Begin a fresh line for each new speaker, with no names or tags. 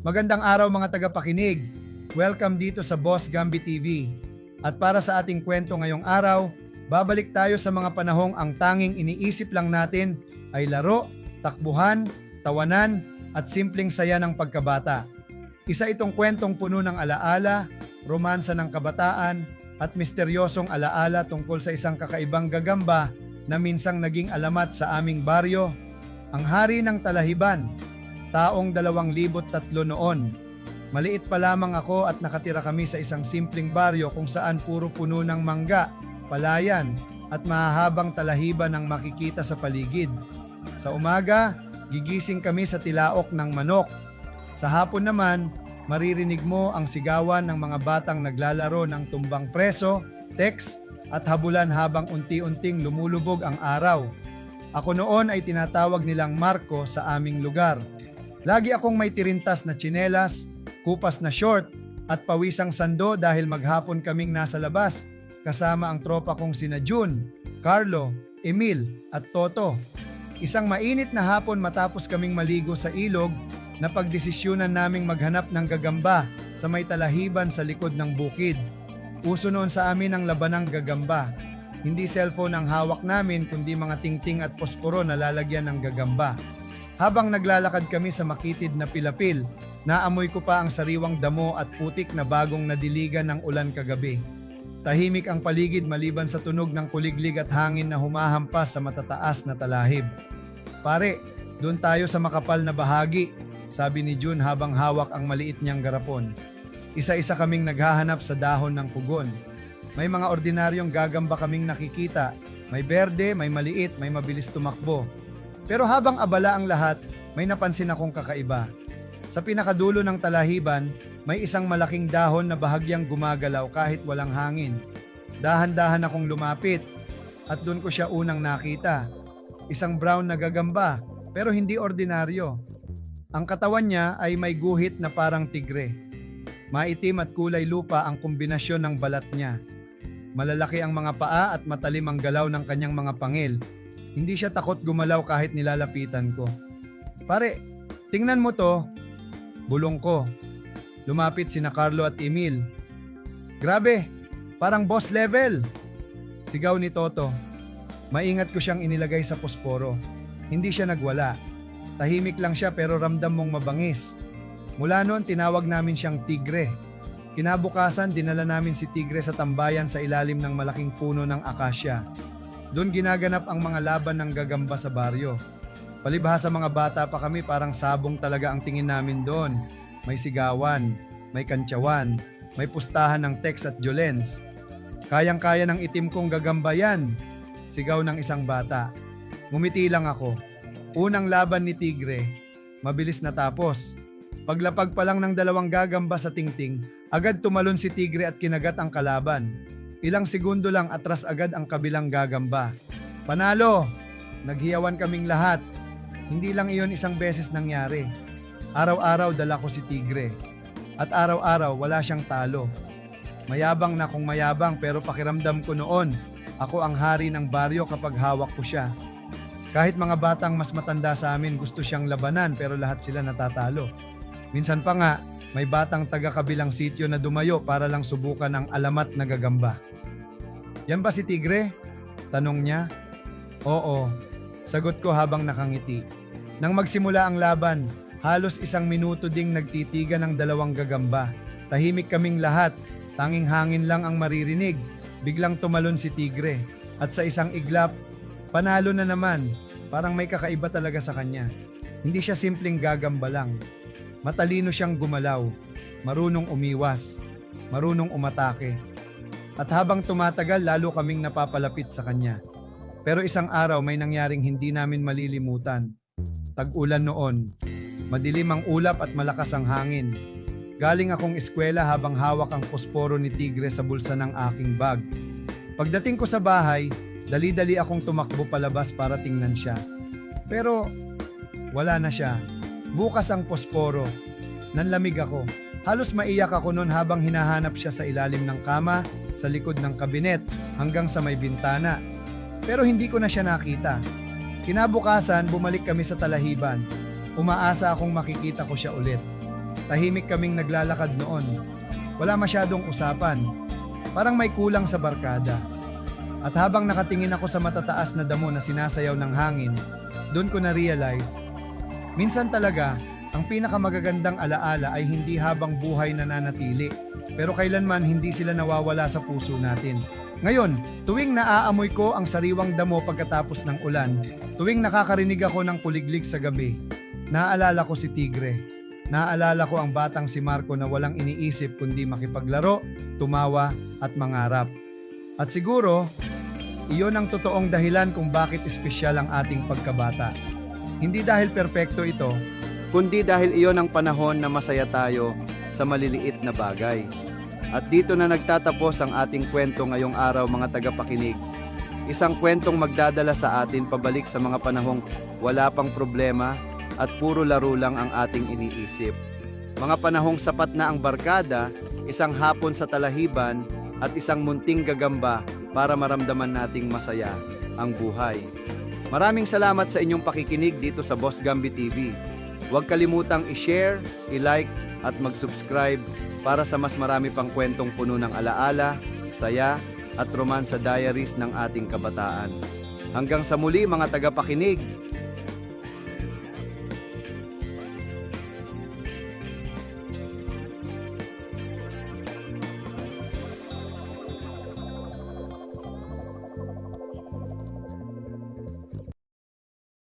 Magandang araw mga tagapakinig. Welcome dito sa Boss Gambi TV. At para sa ating kwento ngayong araw, babalik tayo sa mga panahong ang tanging iniisip lang natin ay laro, takbuhan, tawanan, at simpleng saya ng pagkabata. Isa itong kwentong puno ng alaala, romansa ng kabataan, at misteryosong alaala tungkol sa isang kakaibang gagamba na minsang naging alamat sa aming baryo, ang hari ng Talahiban. Taong 2003 noon. Maliit pa lamang ako at nakatira kami sa isang simpleng baryo kung saan puro puno ng mangga, palayan at mahahabang talahiban ang makikita sa paligid. Sa umaga, gigising kami sa tilaok ng manok. Sa hapon naman, maririnig mo ang sigawan ng mga batang naglalaro ng tumbang preso, text at habulan habang unti-unting lumulubog ang araw. Ako noon ay tinatawag nilang Marco sa aming lugar. Lagi akong may tirintas na tsinelas, kupas na short at pawisang sando dahil maghapon kaming nasa labas kasama ang tropa kong sina June, Carlo, Emil at Toto. Isang mainit na hapon matapos kaming maligo sa ilog, napagdesisyonan naming maghanap ng gagamba sa may talahiban sa likod ng bukid. Uso noon sa amin ang labanang gagamba. Hindi cellphone ang hawak namin kundi mga tingting at posporo na lalagyan ng gagamba. Habang naglalakad kami sa makitid na pilapil, naamoy ko pa ang sariwang damo at putik na bagong nadiligan ng ulan kagabi. Tahimik ang paligid maliban sa tunog ng kuliglig at hangin na humahampas sa matataas na talahib. Pare, doon tayo sa makapal na bahagi, sabi ni June habang hawak ang maliit niyang garapon. Isa-isa kaming naghahanap sa dahon ng pugon. May mga ordinaryong gagamba kaming nakikita, may berde, may maliit, may mabilis tumakbo. Pero habang abala ang lahat, may napansin akong kakaiba. Sa pinakadulo ng talahiban, may isang malaking dahon na bahagyang gumagalaw kahit walang hangin. Dahan-dahan akong lumapit at doon ko siya unang nakita. Isang brown na gagamba, pero hindi ordinaryo. Ang katawan niya ay may guhit na parang tigre. Maitim at kulay lupa ang kombinasyon ng balat niya. Malalaki ang mga paa at matalim ang galaw ng kanyang mga pangil. Hindi siya takot gumalaw kahit nilalapitan ko. Pare, tingnan mo to. Bulong ko. Lumapit sina Carlo at Emil. Grabe, parang boss level. Sigaw ni Toto. Maingat ko siyang inilagay sa posporo. Hindi siya nagwala. Tahimik lang siya pero ramdam mong mabangis. Mula noon tinawag namin siyang Tigre. Kinabukasan dinala namin si Tigre sa tambayan sa ilalim ng malaking puno ng akasya. Doon ginaganap ang mga laban ng gagamba sa baryo. Palibhasa mga bata pa kami parang sabong talaga ang tingin namin doon. May sigawan, may kantsawan, may pustahan ng text at violence. Kayang-kaya ng itim kong gagamba yan, sigaw ng isang bata. Ngumiti lang ako. Unang laban ni Tigre, mabilis natapos. Paglapag pa lang ng dalawang gagamba sa tingting, agad tumalon si Tigre at kinagat ang kalaban. Ilang segundo lang atras agad ang kabilang gagamba. Panalo! Naghiyawan kaming lahat. Hindi lang iyon isang beses nangyari. Araw-araw dala ko si Tigre. At araw-araw wala siyang talo. Mayabang na kung mayabang pero pakiramdam ko noon, ako ang hari ng baryo kapag hawak ko siya. Kahit mga batang mas matanda sa amin gusto siyang labanan pero lahat sila natatalo. Minsan pa nga, may batang taga-kabilang sityo na dumayo para lang subukan ang alamat na gagamba. Yan ba si Tigre? Tanong niya. Oo, sagot ko habang nakangiti. Nang magsimula ang laban, halos 1 minuto ding nagtitigan ng dalawang gagamba. Tahimik kaming lahat, tanging hangin lang ang maririnig. Biglang tumalon si Tigre. At sa isang iglap, panalo na naman. Parang may kakaiba talaga sa kanya. Hindi siya simpleng gagamba lang. Matalino siyang gumalaw, marunong umiwas, marunong umatake. At habang tumatagal, lalo kaming napapalapit sa kanya. Pero isang araw may nangyaring hindi namin malilimutan. Tag-ulan noon. Madilim ang ulap at malakas ang hangin. Galing akong eskwela habang hawak ang posporo ni Tigre sa bulsa ng aking bag. Pagdating ko sa bahay, dali-dali akong tumakbo palabas para tingnan siya. Pero wala na siya. Bukas ang posporo. Nanlamig ako. Halos maiyak ako noon habang hinahanap siya sa ilalim ng kama, sa likod ng kabinet, hanggang sa may bintana. Pero hindi ko na siya nakita. Kinabukasan, bumalik kami sa talahiban. Umaasa akong makikita ko siya ulit. Tahimik kaming naglalakad noon. Wala masyadong usapan. Parang may kulang sa barkada. At habang nakatingin ako sa matataas na damo na sinasayaw ng hangin, doon ko na-realize, minsan talaga, ang pinakamagagandang alaala ay hindi habang buhay nananatili, pero kailanman hindi sila nawawala sa puso natin. Ngayon, tuwing naaamoy ko ang sariwang damo pagkatapos ng ulan, tuwing nakakarinig ako ng kuliglig sa gabi, naaalala ko si Tigre. Naaalala ko ang batang si Marco na walang iniisip kundi makipaglaro, tumawa at mangarap. At siguro, iyon ang totoong dahilan kung bakit espesyal ang ating pagkabata. Hindi dahil perpekto ito, kundi dahil iyon ang panahon na masaya tayo sa maliliit na bagay. At dito na nagtatapos ang ating kwento ngayong araw, mga tagapakinig. Isang kwentong magdadala sa atin pabalik sa mga panahong wala pang problema at puro laro lang ang ating iniisip. Mga panahong sapat na ang barkada, isang hapon sa talahiban at isang munting gagamba para maramdaman nating masaya ang buhay. Maraming salamat sa inyong pakikinig dito sa Boss Gambi TV. Huwag kalimutang i-share, i-like at mag-subscribe para sa mas marami pang kwentong puno ng alaala, taya at romansa diaries ng ating kabataan. Hanggang sa muli, mga tagapakinig.